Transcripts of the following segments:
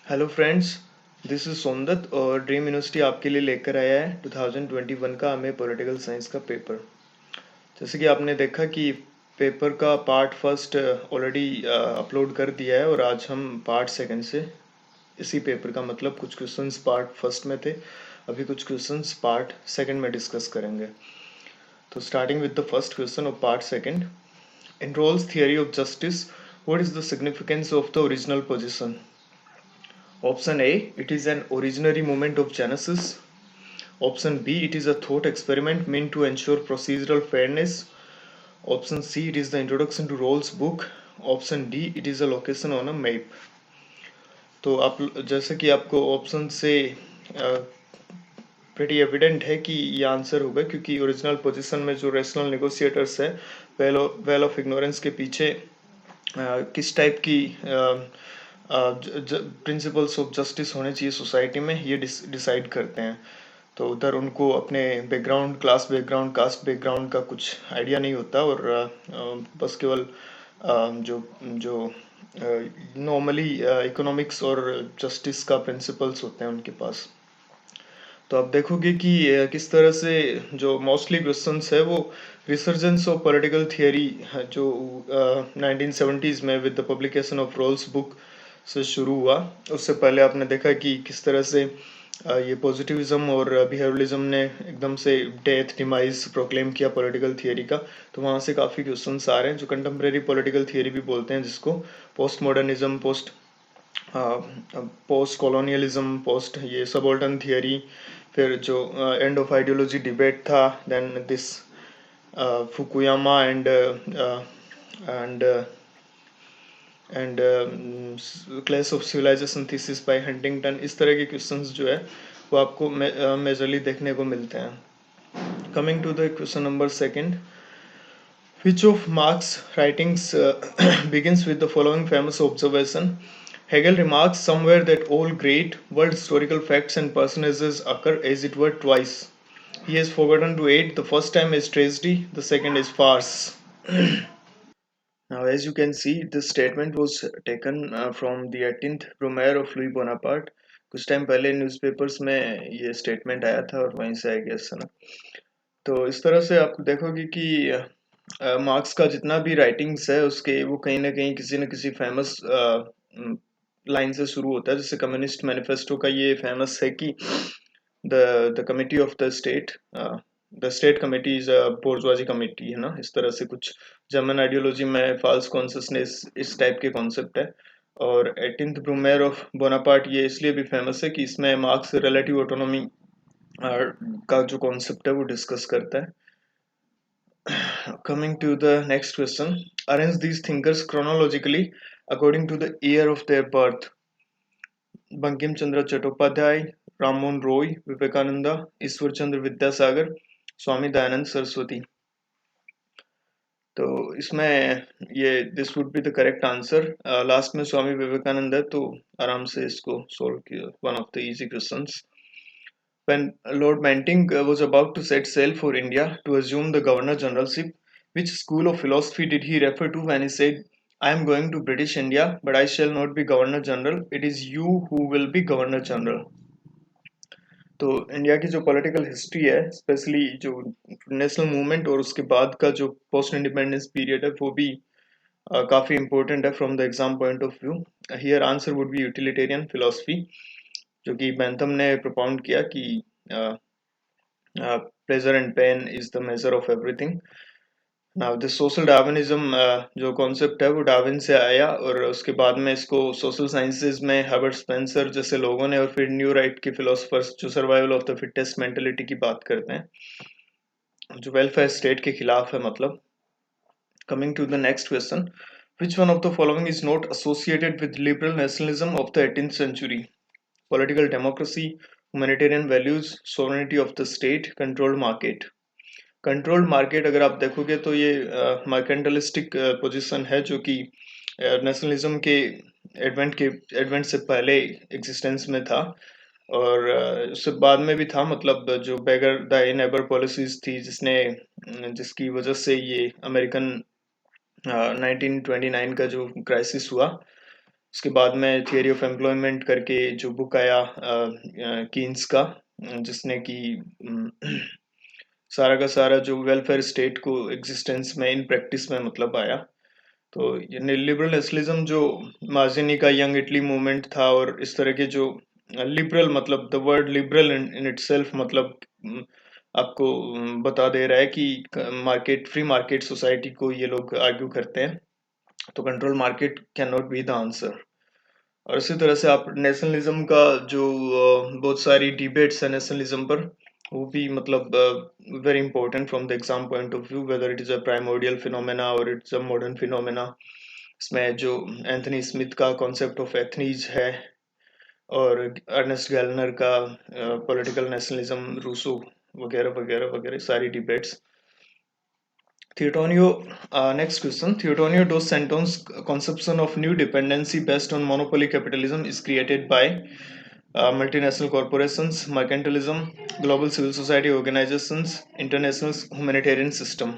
Hello friends, this is Somdatt और dream university आपके लिए लेकर आया है 2021 का हमें पॉलिटिकल साइंस का पेपर। जैसे कि आपने देखा कि पेपर का पार्ट फर्स्ट ऑलरेडी अपलोड कर दिया है और आज हम पार्ट सेकंड से इसी पेपर का मतलब कुछ क्वेश्चंस पार्ट फर्स्ट में थे, अभी कुछ क्वेश्चंस पार्ट सेकंड में डिस्कस करेंगे। तो starting with the first question of part second, in Rawls theory of justice what is the significance of the original position? Option A, it is an originary moment of Genesis. Option B, it is a thought experiment meant to ensure procedural fairness. Option C, it is the introduction to Rawls' book. Option D, it is a location on a map. तो आप जैसे कि आपको option से pretty evident है कि ये answer होगा, क्योंकि ओरिजिनल पोजीशन में जो रेशनल नेगोशिएटर्स है वेल ऑफ इग्नोरेंस के पीछे किस टाइप की प्रिंसिपल्स ऑफ जस्टिस होने चाहिए सोसाइटी में, ये डिसाइड करते हैं। तो उधर उनको अपने background, class background, caste background का कुछ आइडिया नहीं होता और बस केवल जो जो नॉर्मली इकोनॉमिक्स और जस्टिस का प्रिंसिपल्स होते हैं उनके पास। तो आप देखोगे कि किस तरह से जो मोस्टली क्वेश्चंस है वो रिसर्जेंस ऑफ पॉलिटिकल थियरी जो 1970s में with the publication of Rawls book से शुरू हुआ। उससे पहले आपने देखा कि किस तरह से ये पॉजिटिविज्म और बिहेवियरलिज्म ने एकदम से डेथ डिमाइज प्रोक्लेम किया पॉलिटिकल थियरी का। तो वहाँ से काफ़ी क्वेश्चंस आ रहे हैं जो कंटेम्प्रेरी पॉलिटिकल थियरी भी बोलते हैं, जिसको post modernism, post colonialism, post ये सबॉल्टन थियरी, फिर जो एंड ऑफ आइडियोलॉजी डिबेट था, then this Fukuyama end and clash of civilisation thesis by Huntington. इस तरह के क्वेश्चंस जो है वो आपको मेजरली देखने को मिलते हैं। Coming to the question number second, which of Marx's writings begins with the following famous observation? Hegel remarks somewhere that all great world historical facts and personages occur as it were twice. He has forgotten to add the first time is tragedy, the second is farce. Now, as you can see, this statement was taken from the 18th Brumaire of Louis Bonaparte. कुछ time पहले newspapers में ये statement आया था और वहीं से I guess है ना। तो इस तरह से आप देखोगे कि मार्क्स का जितना भी राइटिंग्स है उसके वो कहीं ना कहीं किसी न किसी फेमस लाइन से शुरू होता है। जैसे कम्युनिस्ट मैनिफेस्टो का ये फेमस है कि the committee of the state committee is a bourgeoisie committee, है ना। इस तरह से कुछ जर्मन आइडियोलॉजी में फाल्स कॉन्सियसनेस इस टाइप के कॉन्सेप्ट है। और 18th ब्रूमेर ऑफ बोनापार्ट ये इसलिए भी फेमस है कि इसमें मार्क्स रिलेटिव ऑटोनॉमी का जो कॉन्सेप्ट है वो डिस्कस करता है। Coming to the next question, arrange these thinkers chronologically according to the year of their birth. Bankim Chandra Chattopadhyay, Rammohan Roy, Vivekananda, Ishwar Chandra Vidyasagar, Swami Dayanand Saraswati. तो इसमें ये this would be the correct answer. Last में स्वामी विवेकानंद है, तो आराम से इसको सोल्व किया, one of the easy questions. When Lord Banting was about to set sail for India to assume the Governor Generalship, which school of philosophy did he refer to when he said, I am going to British India, but I shall not be Governor General, it is you who will be Governor General? तो India की जो political history है, specially जो national movement और उसके बाद का जो पोस्ट इंडिपेंडेंस पीरियड है, वो भी काफ़ी इंपॉर्टेंट है from the exam point of view. Here answer would be utilitarian philosophy, जो कि बेंथम ने प्रोपाउंड किया कि pleasure and pain is the measure of everything. Now this social Darwinism जो कॉन्सेप्ट है वो डार्विन से आया और उसके बाद में इसको सोशल साइंसेज में हर्बर्ट स्पेंसर जैसे लोगों ने और फिर न्यू राइट के फिलोसफर्स जो survival of the fittest mentality की बात करते हैं, जो वेलफेयर स्टेट के खिलाफ है मतलब। Coming to the next question, which one of the following is not associated with liberal nationalism of the 18th century? Political democracy, humanitarian values, sovereignty of the state, controlled market. Controlled market अगर आप देखोगे तो ये मार्केंटलिस्टिक position है, जो कि nationalism के advent से पहले एग्जिस्टेंस में था और उससे बाद में भी था। मतलब जो बेगर द नेबर पॉलिसीज थी जिसकी वजह से ये अमेरिकन 1929 का जो क्राइसिस हुआ, उसके बाद में थियरी ऑफ एम्प्लॉयमेंट करके जो बुक आया कीन्स का, जिसने कि सारा का सारा जो वेलफेयर स्टेट को एग्जिस्टेंस में इन प्रैक्टिस में मतलब आया। तो ये लिबरल नेशनलिज्म जो मार्जिनी का यंग इटली मूवमेंट था, और इस तरह के जो लिबरल, मतलब the word liberal in itself मतलब आपको बता दे रहा है कि मार्केट, फ्री मार्केट सोसाइटी को ये लोग आर्ग्यू करते हैं। तो control market can not be the answer. और इसी तरह से आप नेशनलिज्म का जो बहुत सारी डिबेट्स है नेशनलिज्म पर, वो भी मतलब very important from the exam point of view, whether it is a primordial phenomena और इट्स अ मॉडर्न फिनोमेना। इसमें जो एंथनी स्मिथ का कॉन्सेप्ट ऑफ एथनीज है, और अर्नेस्ट गैलनर का पॉलिटिकल नेशनलिज्म, रूसो वगैरह वगैरह वगैरह सारी debates. Theotonio, next question. Theotonio dos Santos' conception of new dependency based on monopoly capitalism is created by multinational corporations, mercantilism, global civil society organizations, international humanitarian system.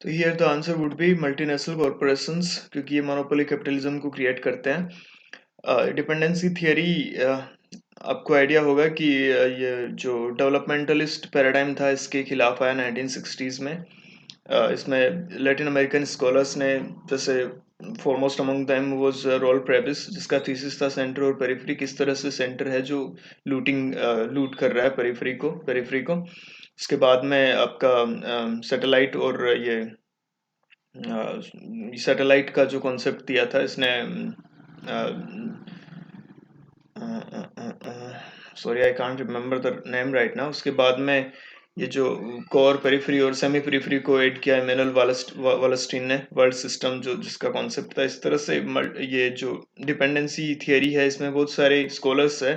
तो here the answer would be multinational corporations, क्योंकि ये monopoly capitalism को create करते हैं। Dependency theory, आपको idea होगा कि ये जो डेवलपमेंटलिस्ट पैराडाइम था इसके खिलाफ आया 1960s में। इसमें लैटिन अमेरिकन स्कॉलर्स ने, जैसे foremost among them was Raul Prebisch, जिसका थीसिस था सेंटर और पेरिफेरी किस तरह से सेंटर है जो लूट कर रहा है पेरिफेरी को। उसके बाद में आपका सैटेलाइट, और ये सैटेलाइट का जो कॉन्सेप्ट दिया था इसने, sorry I can't remember the name right now. उसके बाद में ये जो कोर पेरिफेरी और सेमी पेरिफेरी को ऐड किया इमैनुअल वालस्टीन ने, वर्ल्ड सिस्टम जो जिसका कॉन्सेप्ट था। इस तरह से ये जो डिपेंडेंसी थियरी है इसमें बहुत सारे स्कॉलर्स है,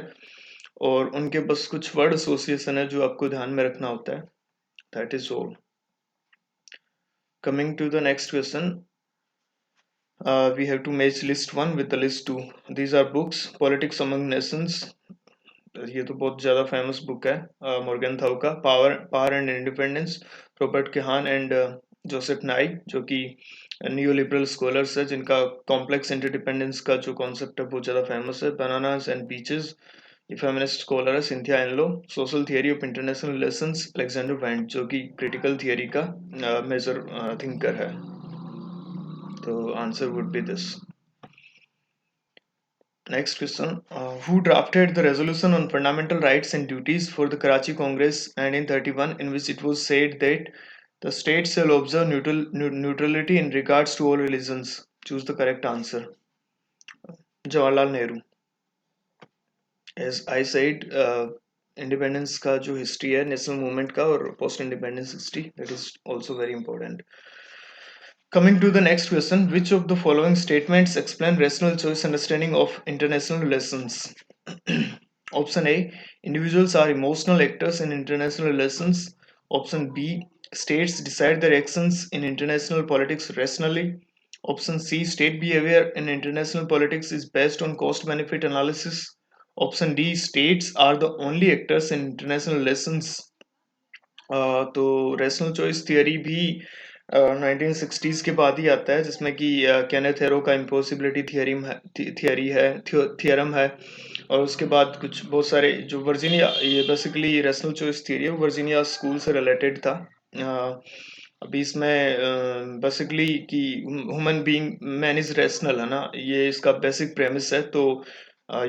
और उनके बस कुछ वर्ड एसोसिएशन है जो आपको ध्यान में रखना होता है। That is all. Coming to the next question, we have to match list 1 with the list 2. These are books: Politics Among Nations, ये तो बहुत ज़्यादा फेमस बुक है, मॉर्गन थाउ का। Power and independence, Robert Keohane and Joseph Nye, जो कि new liberal scholars है जिनका कॉम्प्लेक्स इंटरडिपेंडेंस का जो कॉन्सेप्ट है बहुत ज़्यादा फेमस है। बनानास एंड बीचेस, ये फेमिनिस्ट स्कॉलर है Cynthia Enloe. Social theory of international relations, Alexander Wendt, जो कि क्रिटिकल थियरी का मेजर थिंकर है। तो answer would be this. Next question. Who drafted the resolution on fundamental rights and duties for the Karachi Congress 1931, in which it was said that the state shall observe neutrality in regards to all religions? Choose the correct answer. Jawaharlal Nehru. As I said, independence का जो history है national movement का, और post independence history, that is also very important. Coming to the next question, which of the following statements explain rational choice understanding of international relations? Option A, individuals are emotional actors in international relations. Option B, states decide their actions in international politics rationally. Option C, state behavior in international politics is based on cost-benefit analysis. Option D, states are the only actors in international relations. तो rational choice theory भी 1960s के बाद ही आता है, जिसमें कि Kenneth arrow का impossibility theorem है। और उसके बाद कुछ बहुत सारे जो वर्जीनिया, ये बेसिकली रैशनल चॉइस थियरी है, वर्जीनिया स्कूल से रिलेटेड था। अभी इसमें बेसिकली कि human being, man is rational है ना, ये इसका बेसिक प्रेमिस है। तो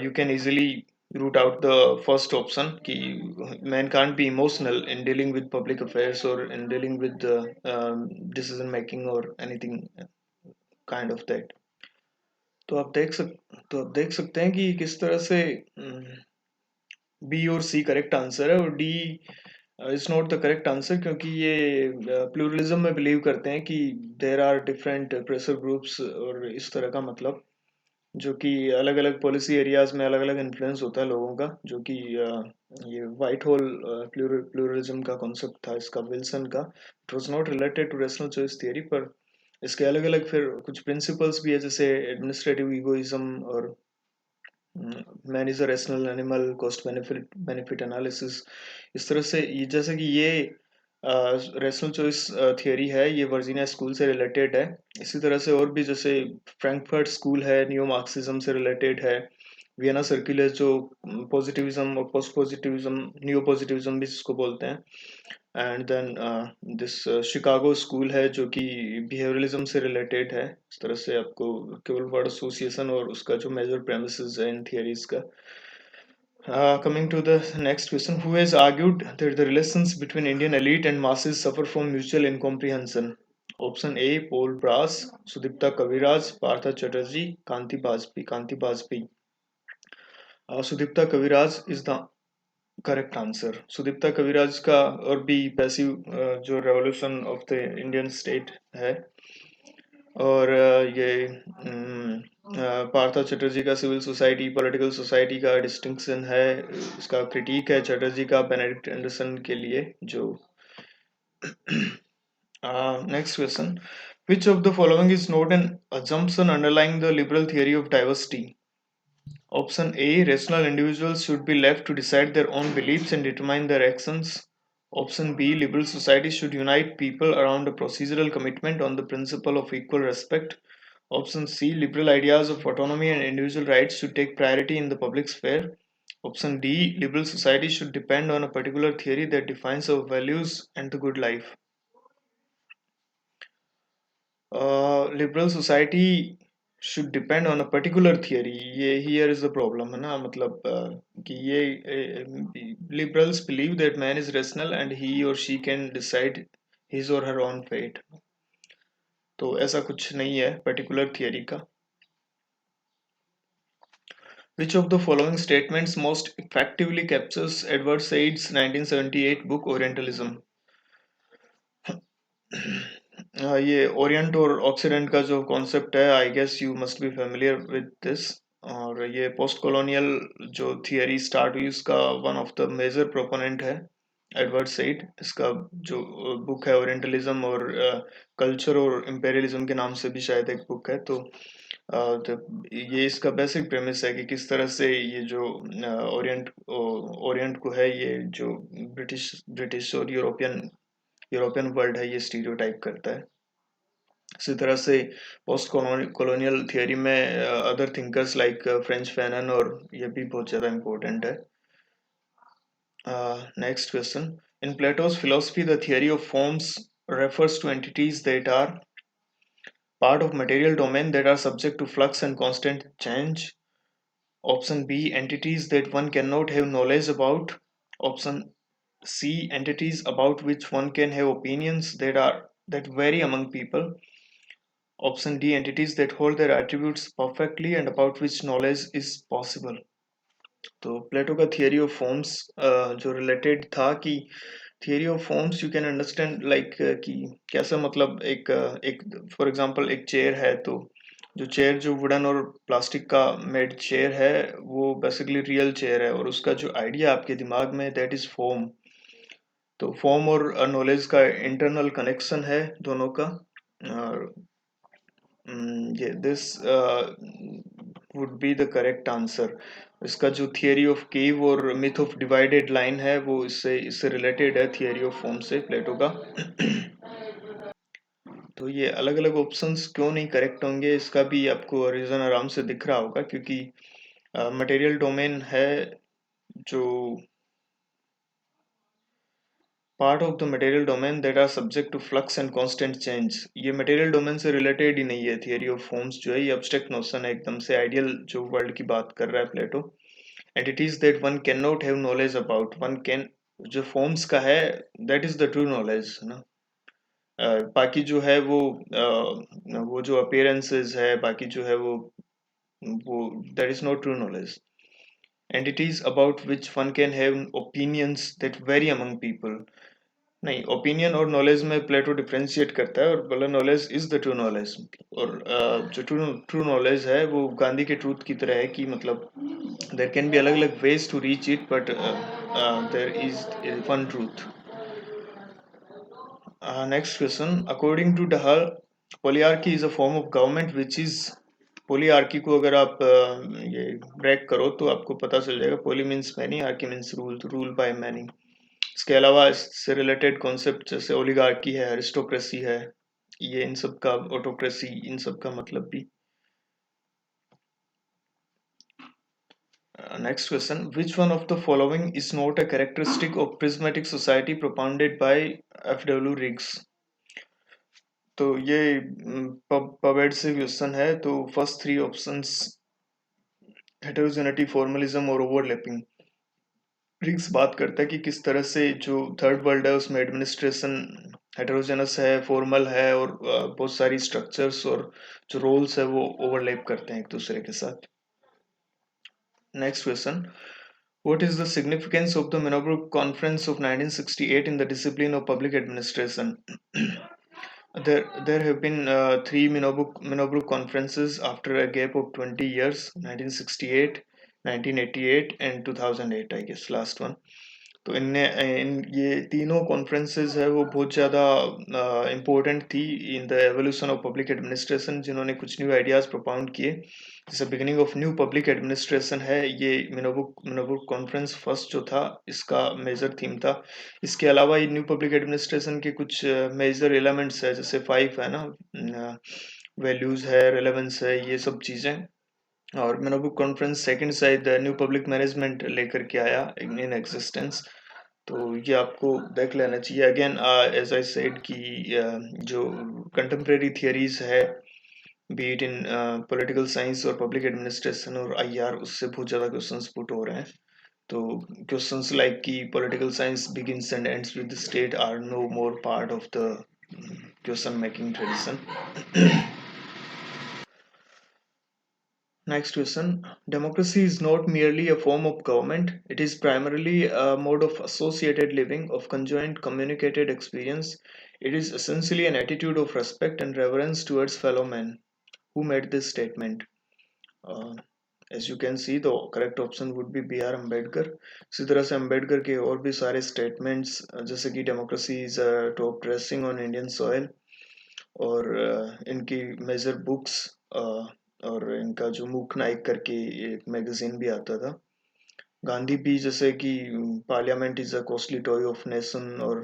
you can easily root out the first option कि man can't be emotional in dealing with public affairs or in dealing with decision making or anything kind of that. तो आप देख सकते हैं कि किस तरह से बी और सी करेक्ट आंसर है, और D is not the correct answer, क्योंकि ये प्लूरलिज्म में बिलीव करते हैं कि there are different pressure groups, और इस तरह का मतलब जो कि अलग अलग पॉलिसी एरियाज में अलग अलग इन्फ्लुएंस होता है लोगों का, जो कि ये वाइट होल प्लूरलिज्म का कॉन्सेप्ट था इसका, विल्सन का। It was not related to rational choice theory, पर इसके अलग अलग फिर कुछ प्रिंसिपल्स भी है, जैसे एडमिनिस्ट्रेटिव ईगोइज्म, और man is a rational animal, cost benefit analysis. इस तरह से जैसे कि ये रेशनल चॉइस थियरी है, ये वर्जीनिया स्कूल से रिलेटेड है। इसी तरह से और भी जैसे फ्रैंकफर्ट स्कूल है, नियो मार्क्सिज्म से रिलेटेड है। वियना सर्किल है जो पॉजिटिविज्म और पोस्ट पॉजिटिविज्म, नियो पॉजिटिविज्म भी जिसको बोलते हैं। And then this Chicago school है जो कि बिहेवियरलिज्म से रिलेटेड है। इस तरह से आपको केवल वर्ड एसोसिएशन और उसका जो मेजर प्रेमिसेस है इन थियरीज का। Coming to the next question, who has argued that the relations between Indian elite and masses suffer from mutual incomprehension? Option A, Paul Brass, Sudipta Kaviraj, Partha Chatterjee, Kanti Bajpayee. Kanti Bajpayee. Sudipta Kaviraj is the correct answer. Sudipta Kaviraj का और भी passive जो revolution of the Indian state है, और ये पार्था चटर्जी का civil society political society का distinction है, इसका क्रिटिक है चटर्जी का बेनेडिक्ट एंडरसन के लिए जो। Next question, which of the following is not an assumption underlying the liberal theory of diversity? Option A, rational individuals should be left to decide their own beliefs and determine their actions. Option B, liberal society should unite people around a procedural commitment on the principle of equal respect. Option C, liberal ideas of autonomy and individual rights should take priority in the public sphere. Option D, liberal society should depend on a particular theory that defines our values and the good life. Liberal society should depend on a particular theory, ये here is the problem है ना, मतलब कि ये liberals believe that man is rational and he or she can decide his or her own fate. तो ऐसा कुछ नहीं है particular theory का। Which of the following statements most effectively captures Edward Said's 1978 book Orientalism? ये orient और occident का जो कॉन्सेप्ट है, I guess you must be familiar with this. और ये पोस्ट कॉलोनियल जो थियरी स्टार्ट हुई उसका one of the major proponent है एडवर्ड सेड। इसका जो बुक है ओरिएंटलिज्म और कल्चर और इंपेरियलिज्म के नाम से भी शायद एक बुक है। तो ये इसका बेसिक प्रेमिस है कि किस तरह से ये जो ओरिएंट को है, ये जो ब्रिटिश और यूरोपियन वर्ल्ड है, ये स्टीरियोटाइप करता है। इसी तरह से पोस्ट कॉलोनियल थियरी में other thinkers like French Fanon और ये भी बहुत ज़्यादा इम्पोर्टेंट है। Next question, in Plato's philosophy the theory of forms refers to entities that are part of material domain that are subject to flux and constant change. Option B, entities that one cannot have knowledge about. Option C, entities about which one can have opinions that vary among people. Option D, entities that hold their attributes perfectly and about which knowledge is possible. तो प्लेटो का theory of forms जो related था कि theory of forms you can understand like कि कैसा, मतलब एक for example एक चेयर है, तो जो चेयर जो वुडन और प्लास्टिक का मेड चेयर है वो बेसिकली रियल चेयर है, और उसका जो आइडिया आपके दिमाग में दैट इज फॉर्म। तो फॉर्म और नॉलेज का इंटरनल कनेक्शन है दोनों का। This would be the correct answer. इसका जो थियरी ऑफ केव और मिथ ऑफ डिवाइडेड लाइन है वो इससे रिलेटेड है थियरी ऑफ फॉर्म से, प्लेटो का। तो ये अलग अलग ऑप्शंस क्यों नहीं करेक्ट होंगे इसका भी आपको रीजन आराम से दिख रहा होगा, क्योंकि मटेरियल डोमेन है जो part of the material domain that are subject to flux and constant change. ये मटेरियल डोमेन से रिलेटेड ही नहीं है। थियरी ऑफ फॉर्म्स जो है ये एब्स्ट्रैक्ट नोशन है एकदम से, आइडियल जो वर्ल्ड की बात कर रहा है Plato. Entities that one can not have knowledge about, one can, जो फॉर्म्स का है that is the true knowledge ना। बाकी जो है वो जो अपीयरेंसेस है, बाकी जो है वो that is not true knowledge. Entities about which one can have opinions that very among people, नहीं, ओपिनियन और नॉलेज में प्लेटो डिफरेंशिएट करता है और बोला knowledge is the true knowledge. और जो ट्रू नॉलेज है वो गांधी के ट्रूथ की तरह है कि मतलब देयर कैन बी अलग अलग ways to reach it, but there is one truth. Next question, according to Dahl polyarchy is a form of government which is, polyarchy को अगर आप ये ब्रेक करो तो आपको पता चल जाएगा। Poly means many, archy means rule, rule by many. इसके अलावा इससे रिलेटेड कॉन्सेप्ट जैसे ओलिगार्की है, अरिस्टोक्रेसी है, ये इन सब का, ऑटोक्रेसी, इन सब का मतलब भी। Next question. Which one of the following is not a characteristic of prismatic society propounded by F.W. Riggs? तो ये पवेड से क्वेश्चन है। तो फर्स्ट थ्री ऑप्शंस हेटेरोजेनिटी, फॉर्मलिज्म और ओवरलैपिंग। रिग्स बात करता है कि किस तरह से जो थर्ड वर्ल्ड है उसमें एडमिनिस्ट्रेशन हेटेरोजेनस है, फॉर्मल है और बहुत सारी स्ट्रक्चर्स और जो रोल्स है वो ओवरलैप करते हैं एक दूसरे के साथ। Next question. What is the significance of the Minnebrook Conference of 1968 in the discipline of public administration? There have been three Minnebrook conferences after a gap of 20 years, 1968, 1988 and 2008, I guess, last one. तो इन ये तीनों conferences है वो बहुत ज़्यादा important थी in the evolution of public administration, जिन्होंने कुछ न्यू आइडियाज़ प्रोपाउंड किए। जैसे beginning of new public administration है, ये मिनोबुक कॉन्फ्रेंस फर्स्ट जो था इसका मेजर थीम था। इसके अलावा ये न्यू पब्लिक एडमिनिस्ट्रेशन के कुछ मेजर एलिमेंट्स है, जैसे 5 है ना, वैल्यूज़ है, रेलेवेंस है, ये सब चीज़ें। और मिनोबुक कॉन्फ्रेंस सेकंड शायद न्यू पब्लिक मैनेजमेंट लेकर के आया इन एग्जिस्टेंस। तो ये आपको देख लेना चाहिए। अगेन एज आई सेड कि जो कंटेम्प्रेरी थियरीज है, be it in political science और पब्लिक एडमिनिस्ट्रेशन और आईआर, उससे बहुत ज़्यादा क्वेश्चंस पुट हो रहे हैं। तो क्वेश्चंस लाइक कि political science begins and ends with the state are no more part of the question making tradition. Next question. Democracy is not merely a form of government, it is primarily a mode of associated living, of conjoint communicated experience. It is essentially an attitude of respect and reverence towards fellow men. Who made this statement? Uh, as you can see, the correct option would be B.R. Ambedkar. इसी तरह से अम्बेडकर के और भी सारे statements, जैसे कि democracy is top dressing on Indian soil, और इनकी मेजर बुक्स, और इनका जो मूक नाइक करके एक मैगजीन भी आता था। गांधी भी, जैसे कि parliament is a costly toy of nation, और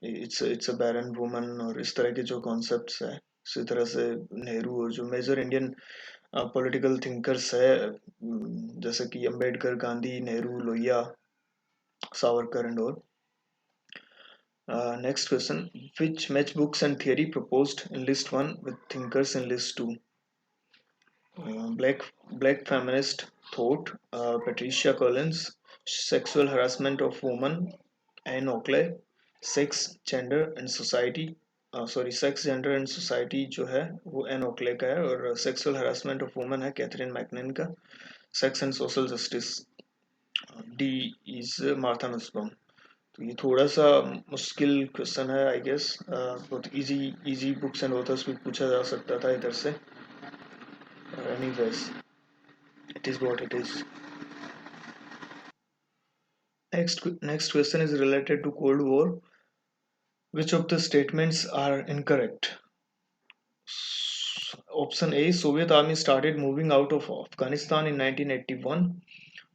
इट्स अ बैरन वुमन, और इस तरह के जो कॉन्सेप्ट्स है। इसी तरह से नेहरू और जो मेजर इंडियन पॉलिटिकल थिंकर्स है, जैसे कि Ambedkar, Gandhi, Nehru, Lohia, Savarkar and all. Next question. Which matchbooks and theory proposed in list 1 with thinkers in list 2? Black feminist thought, Patricia Collins. Sexual harassment of women, Anne Oakley. Sex, gender and society, sex gender and society जो है वो Ann Oakley का है, और sexual harassment of women है Catharine MacKinnon का। Sex and social justice, D is Martha Nussbaum. तो ये थोड़ा सा मुश्किल क्वेश्चन है, आई गेस। बहुत इजी बुक्स एंड ऑथर्स भी पूछा जा सकता था इधर से। Anyways, it is what it is. Next question is related to Cold War. Which of the statements are incorrect? Option A, Soviet army started moving out of Afghanistan in 1981.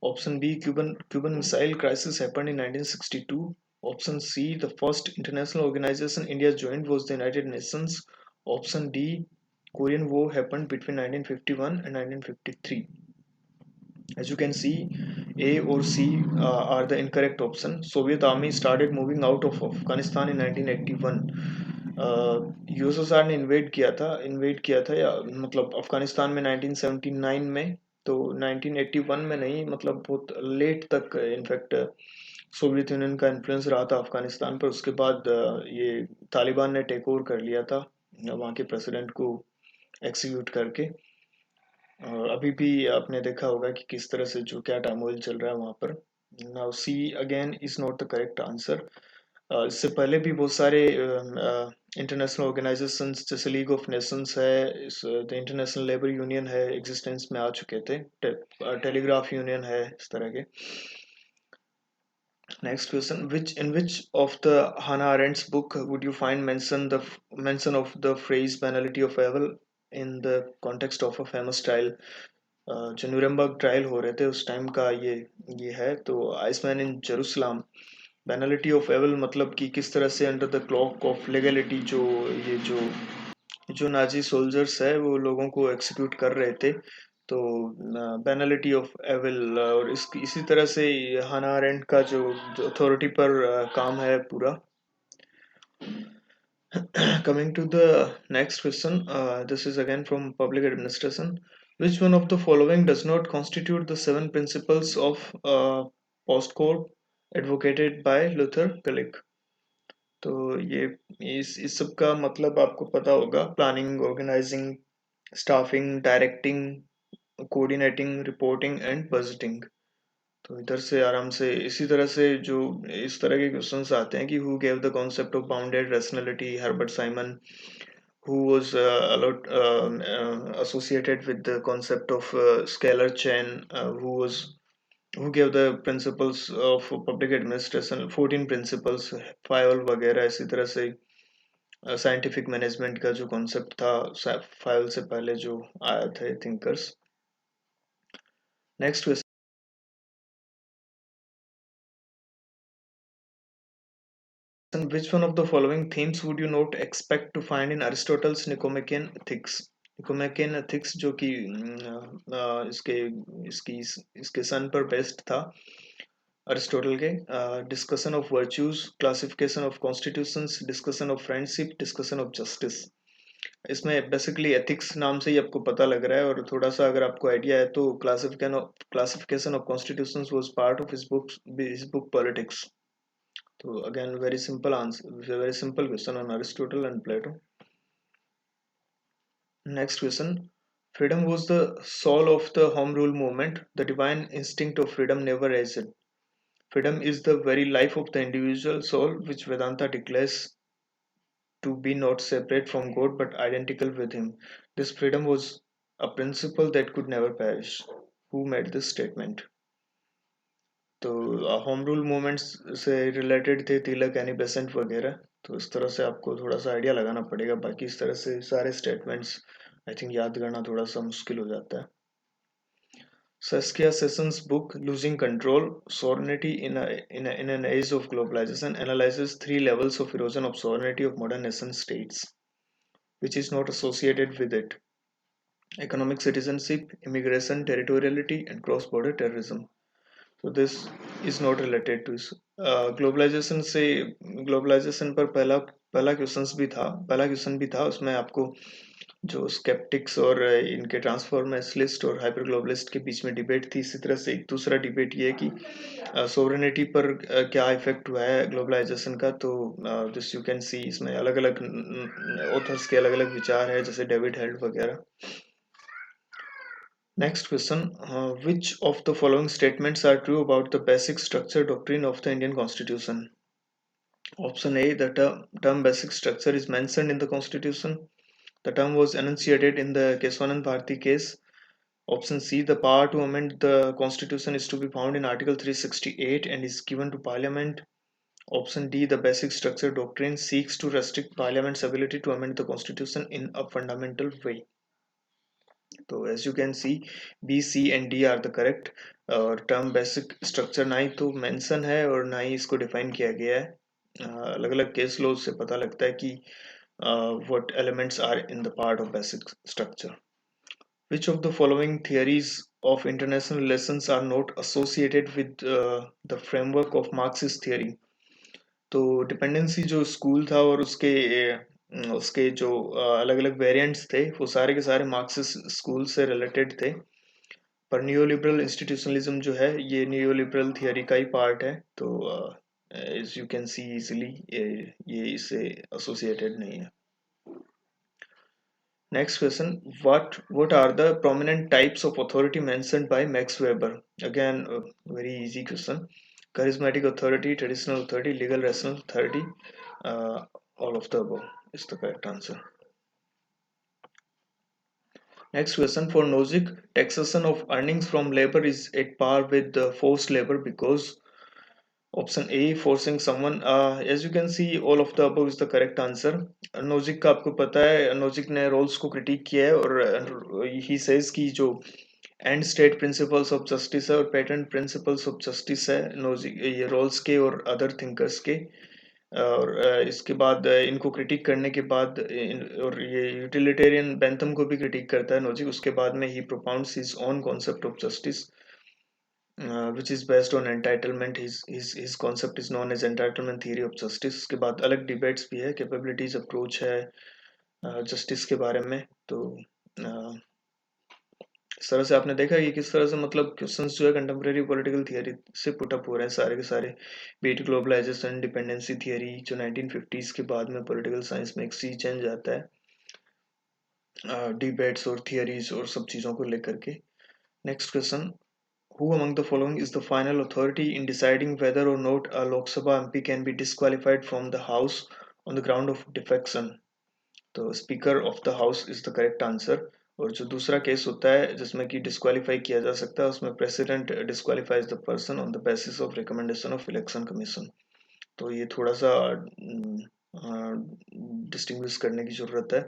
Option B, Cuban Missile Crisis happened in 1962. Option C, the first international organization India joined was the United Nations. Option D, Korean War happened between 1951 and 1953. As you can see, A or C are the incorrect option. Soviet army started moving out of Afghanistan in 1981. USSR ने invade किया था या मतलब अफगानिस्तान में 1979 में। तो 1981 में नहीं, मतलब बहुत लेट तक इनफैक्ट सोवियत यूनियन का इन्फ्लुएंस रहा था अफगानिस्तान पर। उसके बाद ये तालिबान ने टेक ओवर कर लिया था वहाँ के प्रेसिडेंट को एक्सिक्यूट करके। और अभी भी आपने देखा होगा कि किस तरह से जो क्या टर्मोइल चल रहा है वहाँ पर। Now see again is not the correct answer. इससे पहले भी बहुत सारे इंटरनेशनल ऑर्गेनाइजेशंस जैसे लीग ऑफ नेशंस है, द इंटरनेशनल लेबर यूनियन है, एग्जिस्टेंस में आ चुके थे। टेलीग्राफ यूनियन है, इस तरह के। Next question. In which of the Hannah Arendt's book would you find mention of the phrase banality of evil in the context of a famous trial? जो Nuremberg trial हो रहे थे उस टाइम का ये है। तो Eichmann in Jerusalem, banality of evil मतलब कि किस तरह से under the cloak of legality ये जो नाजी सोल्जर्स है वो लोगों को एक्सिक्यूट कर रहे थे। तो बैनलिटी ऑफ एविल, और इसी तरह से हाना अरेंट का जो अथॉरिटी पर काम है पूरा। Coming to the next question, this is again from public administration. Which one of the following does not constitute the seven principles of postcode advocated by Luther Gulick? तो ये इस सब का मतलब आपको पता होगा: planning, organising, staffing, directing, coordinating, reporting and budgeting. तो इधर से आराम से इसी तरह से जो इस तरह के क्वेश्चंस आते हैं कि who gave the concept of bounded rationality, Herbert Simon, who was associated with the concept of scalar chain, who gave the principles of public administration, 14 principles, फाइवल वगैरह। इसी तरह से साइंटिफिक मैनेजमेंट का जो कॉन्सेप्ट था फाइवल से पहले जो आया थे thinkers. Next question: which one of the following themes would you not expect to find in Aristotle's Nicomachean Ethics? Nicomachean Ethics जो कि इसके इसकी इसके सन पर बेस्ड था, अरिस्टोटल के। Discussion of virtues, classification of constitutions, discussion of friendship, discussion of justice. इसमें basically ethics नाम से ही आपको पता लग रहा है, और थोड़ा सा अगर आपको आइडिया है तो classification of constitutions was part of his book politics. So again, very simple answer, very simple question on Aristotle and Plato. Next question: freedom was the soul of the home rule movement. The divine instinct of freedom never existed. Freedom is the very life of the individual soul, which Vedanta declares to be not separate from God but identical with Him. This freedom was a principle that could never perish. Who made this statement? तो home rule movements से related थे तिलक, Annie Besant वगैरह। तो इस तरह से आपको थोड़ा सा आइडिया लगाना पड़ेगा, बाकी इस तरह से सारे स्टेटमेंट्स आई थिंक याद करना थोड़ा सा मुश्किल हो जाता है। Saskia Sessions' book Losing Control: Sovereignty in an Age of Globalization analyzes three levels of erosion of sovereignty of modern nation states, which is not associated with it: economic citizenship, immigration, territoriality, and cross-border terrorism. So this is not related to globalisation से। Globalisation पर पहला पहला question भी था उसमें आपको जो sceptics और इनके ट्रांसफॉर्मेशलिस्ट और हाइपर ग्लोबलिस्ट के बीच में डिबेट थी। इसी तरह से एक दूसरा डिबेट ये है कि सोवरेनिटी पर क्या इफेक्ट हुआ है ग्लोबलाइजेशन का। तो दिस यू कैन सी, इसमें अलग अलग ऑथर्स के अलग अलग विचार है, जैसे डेविड हेल्ड वगैरह। Next question: which of the following statements are true about the basic structure doctrine of the Indian Constitution? Option A: the term basic structure is mentioned in the Constitution. The term was enunciated in the Keswanand Bharati case. Option C: the power to amend the Constitution is to be found in Article 368 and is given to Parliament. Option D: the basic structure doctrine seeks to restrict Parliament's ability to amend the Constitution in a fundamental way. तो as you can see, B, C and D are the correct. और term basic structure ना ही तो mention है और ना ही इसको define किया गया है। अलग अलग केस लॉ से पता लगता है कि what elements are in the part of basic structure. Which of the following theories of international relations are not associated with the framework of Marxist theory? तो डिपेंडेंसी जो स्कूल था और उसके जो अलग अलग वेरिएंट्स थे वो सारे के सारे मार्क्सिस्ट स्कूल से रिलेटेड थे। पर नियोलिबरल इंस्टीट्यूशनलिज्म जो है ये नियोलिबरल थियरी का ही पार्ट है। तो as you can see easily ये इससे एसोसिएटेड नहीं है। Next question: what are the prominent types of authority mentioned by Max Weber? Again, a very easy question. Charismatic authority, traditional authority, legal rational authority, all of the above is the correct answer. Next question: for Nozick, taxation of earnings from labor is at par with the forced labor because. Option A: forcing someone. As you can see, all of the above is the correct answer. Nozick का आपको पता है, Nozick ने roles को critic किया है और he says कि जो and state principles of justice है और पैटर्न प्रिंसिपल्स ऑफ जस्टिस है ये रोल्स के और अदर थिंकर्स के। और इसके बाद इनको क्रिटिक करने के बाद और ये यूटिलिटेरियन बेंथम को भी क्रिटिक करता है नोजिक। उसके बाद में ही propounds his own concept of justice which is based on entitlement. His concept is known as entitlement theory of justice. उसके बाद अलग डिबेट्स भी है, कैपेबिलिटीज अप्रोच है जस्टिस के बारे में। तो इस तरह से आपने देखा कि किस तरह से मतलब क्वेश्चंस जो है कंटेम्प्रेरी पॉलिटिकल थियरी से पुट अप हो रहे हैं सारे के सारे। बीट ग्लोबलाइजेशन, डिपेंडेंसी थियरी जो 1950s के बाद में पॉलिटिकल साइंस में एक सी चेंज आता है डिबेट्स और थियरीज और सब चीज़ों को लेकर के। Next question, who among the following is the final authority in deciding whether or not a Lok Sabha MP can be disqualified from the House on the ground of defection? तो speaker of the house is the correct answer. और जो दूसरा case होता है जिसमें कि disqualify किया जा सकता है उसमें president disqualifies the person on the basis of recommendation of election commission. तो ये थोड़ा सा डिस्टिंग्विश करने की जरूरत है।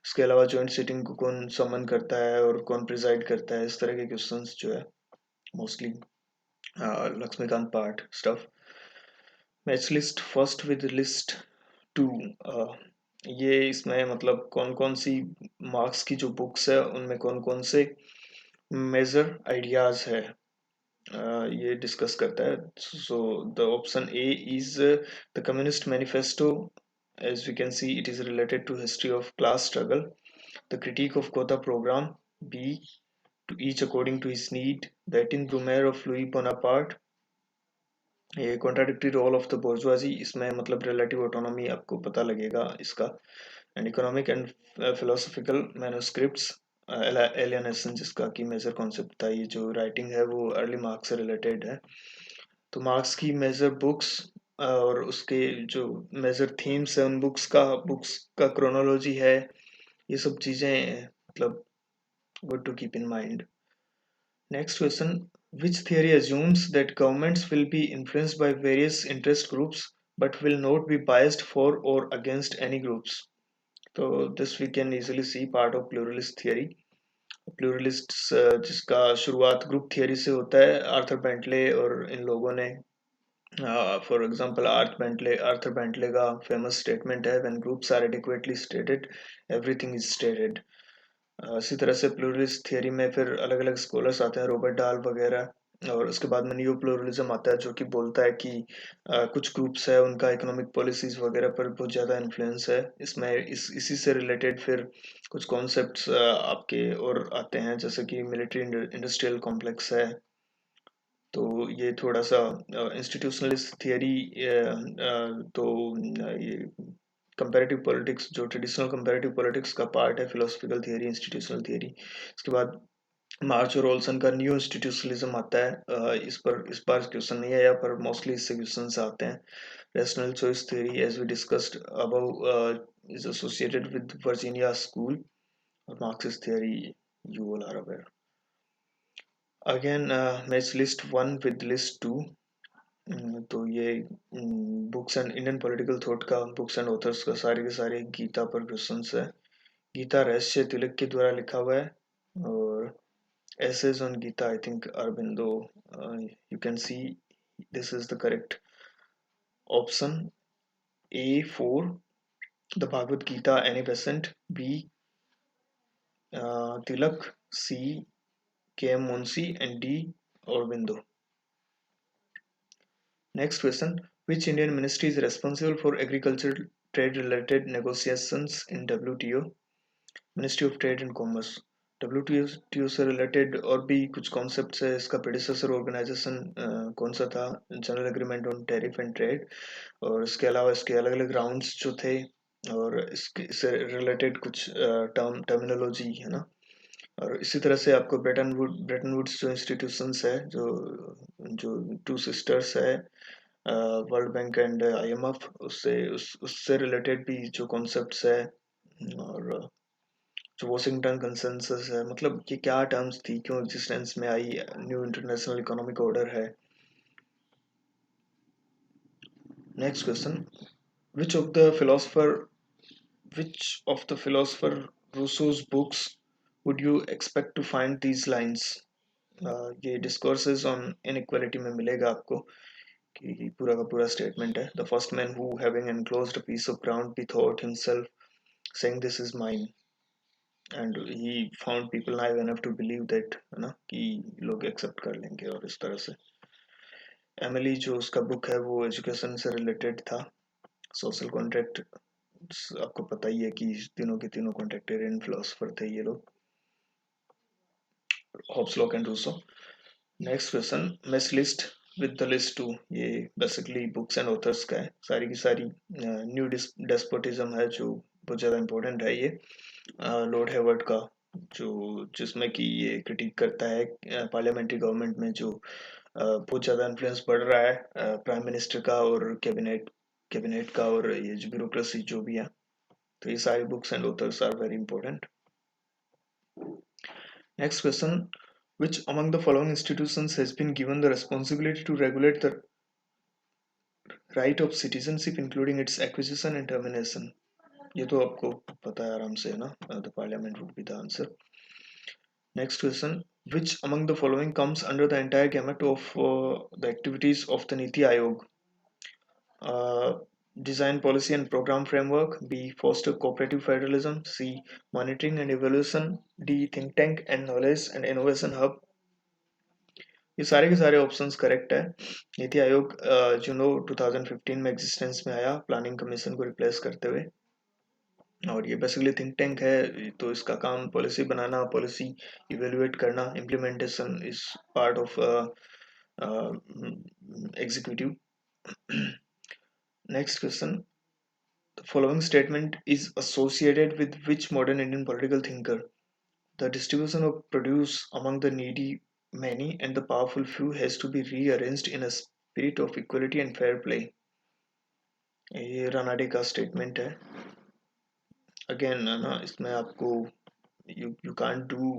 इसके अलावा जॉइंट सिटिंग को कौन समन करता है और कौन प्रिजाइड करता है, इस तरह के क्वेश्चंस जो है mostly Laxmikanth part stuff. Match list first with list two, ये इसमें मतलब कौन कौन सी मार्क्स की जो बुक्स है उनमें कौन कौन से मेजर आइडियाज है ये डिस्कस करता है। So the option A is the communist manifesto. as we can see it is related to history of class struggle. The critique of Gotha program. B, to each according to his need. The 18 Brumaire of Louis Bonaparte. ये contradictory role of the बोर्जुआजी, इसमें मतलब relative autonomy आपको पता लगेगा इसका। And economic and philosophical manuscripts, alienation जिसका की major concept था, ये जो राइटिंग है वो अर्ली मार्क्स से रिलेटेड है। तो मार्क्स की मेजर बुक्स और उसके जो मेजर थीम्स है उन बुक्स का क्रोनोलॉजी है, ये सब चीज़ें मतलब good to keep in mind. Next question, which theory assumes that governments will be influenced by various interest groups but will not be biased for or against any groups? So this we can easily see part of pluralist theory. Pluralists जिसका शुरुआत group theory से होता है, Arthur Bentley और इन लोगों ने। For example Arthur Bentley का फेमस स्टेटमेंट है, when groups are adequately stated everything is stated. इसी तरह से प्लूरलिस्ट थियरी में फिर अलग अलग स्कॉलर्स आते हैं, रॉबर्ट डाल वगैरह। और उसके बाद में नियो प्लूरलिज्म आता है जो कि बोलता है कि कुछ ग्रुप्स है उनका इकोनॉमिक पॉलिसीज वगैरह पर बहुत ज़्यादा इन्फ्लुएंस है। इसमें इसी से रिलेटेड फिर कुछ कॉन्सेप्ट्स आपके और आते हैं, जैसे कि मिलिट्री इंडस्ट्रियल कॉम्प्लेक्स है। तो ये थोड़ा सा इंस्टीट्यूशनलिस्ट थियरी। तो ये कंपैरेटिव पॉलिटिक्स जो ट्रेडिशनल कंपैरेटिव पॉलिटिक्स का पार्ट है, फिलोसफिकल थियरी, इंस्टीट्यूशनल थियरी। इसके बाद मार्च और ओल्सन का न्यू इंस्टीट्यूशनलिज्म आता है। इस बार क्वेश्चन नहीं आया पर मोस्टली इससे क्वेश्चंस आते हैं। Rational choice theory as we discussed above is associated with Virginia school. और Marxist theory you all are aware. Again match list one with list two. तो ये books and Indian political thought का, books and authors का सारे के सारे गीता पर questions है। गीता रहस्य तिलक के द्वारा लिखा हुआ है और essays on Gita, I think Aurobindo. You can see this is the correct option. A4, the Bhagavad Gita, Annie Besant. B, Tilak. C, K.M. Munshi. And D, Aurobindo. Next question, which Indian ministry is responsible for agricultural trade related negotiations in WTO? Ministry of trade and commerce. WTO से related और भी कुछ concepts है। इसका predecessor organisation कौन सा था? General agreement on tariff and trade. और इसके अलावा इसके अलग अलग राउंड्स जो थे और इससे रिलेटेड कुछ टर्मिनोलॉजी है ना। और इसी तरह से आपको ब्रेटन वुड्स जो इंस्टीट्यूशंस है, जो टू सिस्टर्स है, वर्ल्ड बैंक एंड IMF, उससे रिलेटेड भी जो कॉन्सेप्ट्स है। और जो वॉशिंगटन कंसेंसस है, मतलब ये क्या टर्म्स थी, क्यों एग्जिस्टेंस में आई, न्यू इंटरनेशनल इकोनॉमिक ऑर्डर है। Next question, which of the philosopher which of the philosopher Rousseau's books would you expect to find these lines? ये डिस्कोर्सेस ऑन इनइक्वालिटी में मिलेगा आपको कि पूरा का पूरा स्टेटमेंट है. The first man who having enclosed a piece of ground bethought himself saying this is mine, and he found people naive enough to believe that, है ना, कि लोग एक्सेप्ट कर लेंगे. और इस तरह से एमिली जो उसका बुक है वो एजुकेशन से रिलेटेड था. सोशल कॉन्ट्रैक्ट, आपको पता ही है कि तीनों के तीनों कॉन्ट्रैक्टेरियन फिलोसफर थे ये लोग, Hobbes, Locke and Rousseau. Next question, miss list with the list two. ये बेसिकली बुक्स एंड ऑथर्स का है, सारी की सारी. न्यू डेस्पोटिज्म है जो बहुत ज़्यादा इंपॉर्टेंट है. ये लॉर्ड हेवर्ड का, जो जिसमें कि ये क्रिटिक करता है पार्लियामेंट्री गवर्नमेंट में जो बहुत ज़्यादा इन्फ्लुएंस बढ़ रहा है प्राइम मिनिस्टर का और कैबिनेट का, और ये जो ब्यूरोक्रेसी जो भी है. तो ये सारी books and authors are very important. Next question, which among the following institutions has been given the responsibility to regulate the right of citizenship including its acquisition and termination? ये तो आपको पता है आराम से, है ना. The parliament would be the answer. Next question, which among the following comes under the entire gamut of the activities of the Niti Aayog? Design policy and program framework, B foster cooperative federalism, C monitoring and evaluation, D think tank and knowledge and innovation hub. ये सारे के सारे options correct है. नीति आयोग जो 2015 में existence में आया planning commission को रिप्लेस करते हुए, और ये बेसिकली थिंक टैंक है. तो इसका काम पॉलिसी बनाना, पॉलिसी इवेलुएट करना, implementation is part of executive. Next question, the following statement is associated with which modern Indian political thinker? The distribution of produce among the needy many and the powerful few has to be rearranged in a spirit of equality and fair play. ये रानाडे का statement है. Again ना, इसमें आपको you can't do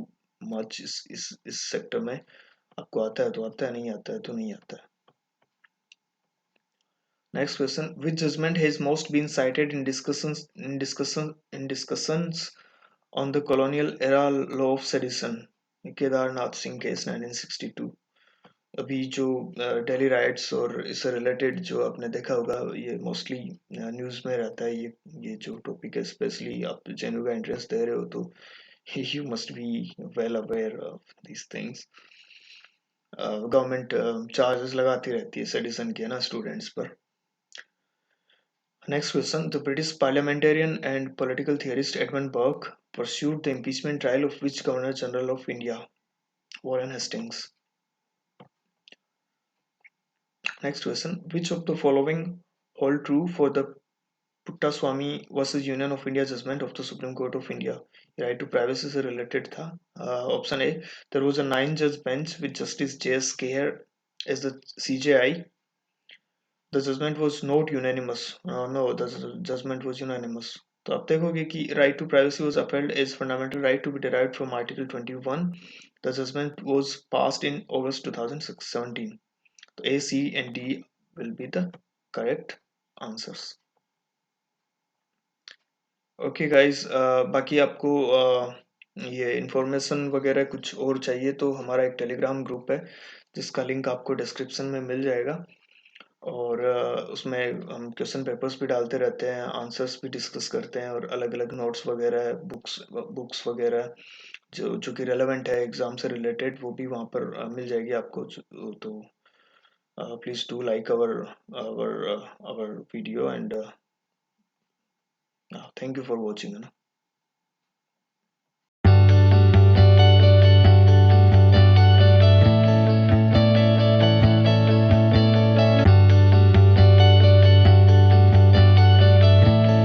much इस sector में. आपको आता है तो आता है, नहीं आता है तो नहीं आता है. Next question, which judgment has most been cited in discussions on the colonial era law of sedition? Kedarnath Singh case 1962. अभी जो दिल्ली राइट्स और इससे रिलेटेड जो आपने देखा होगा, ये मोस्टली न्यूज़ में रहता है. ये जो टॉपिक है, स्पेशली आप जेन्यू का इंटरेस्ट दे रहे हो तो you must be well aware of these things. Government charges लगाती रहती है सेडिशन के, ना, स्टूडेंट्स पर. Next question, the British parliamentarian and political theorist Edmund Burke pursued the impeachment trial of which Governor General of India? Warren Hastings. Next question, which of the following hold true for the Puttaswamy versus Union of India judgment of the Supreme Court of India? Right to privacy से related था. Option A, there was a 9-judge bench with Justice J.S. Keir as the CJI. The judgment was not unanimous. No, the judgment was unanimous. तो आप देखोगे कि right to privacy was upheld as fundamental right to be derived from Article 21. The judgment was passed in August 2017. So A, C and D will be the correct answers. Okay guys, बाकी आपको ये information वगैरह कुछ और चाहिए तो हमारा एक टेलीग्राम ग्रुप है जिसका लिंक आपको डिस्क्रिप्शन में मिल जाएगा. और उसमें हम क्वेश्चन पेपर्स भी डालते रहते हैं, आंसर्स भी डिस्कस करते हैं, और अलग अलग नोट्स वगैरह, बुक्स वगैरह जो कि रेलेवेंट है एग्ज़ाम से रिलेटेड, वो भी वहाँ पर मिल जाएगी आपको. तो please do like our video and thank you for watching.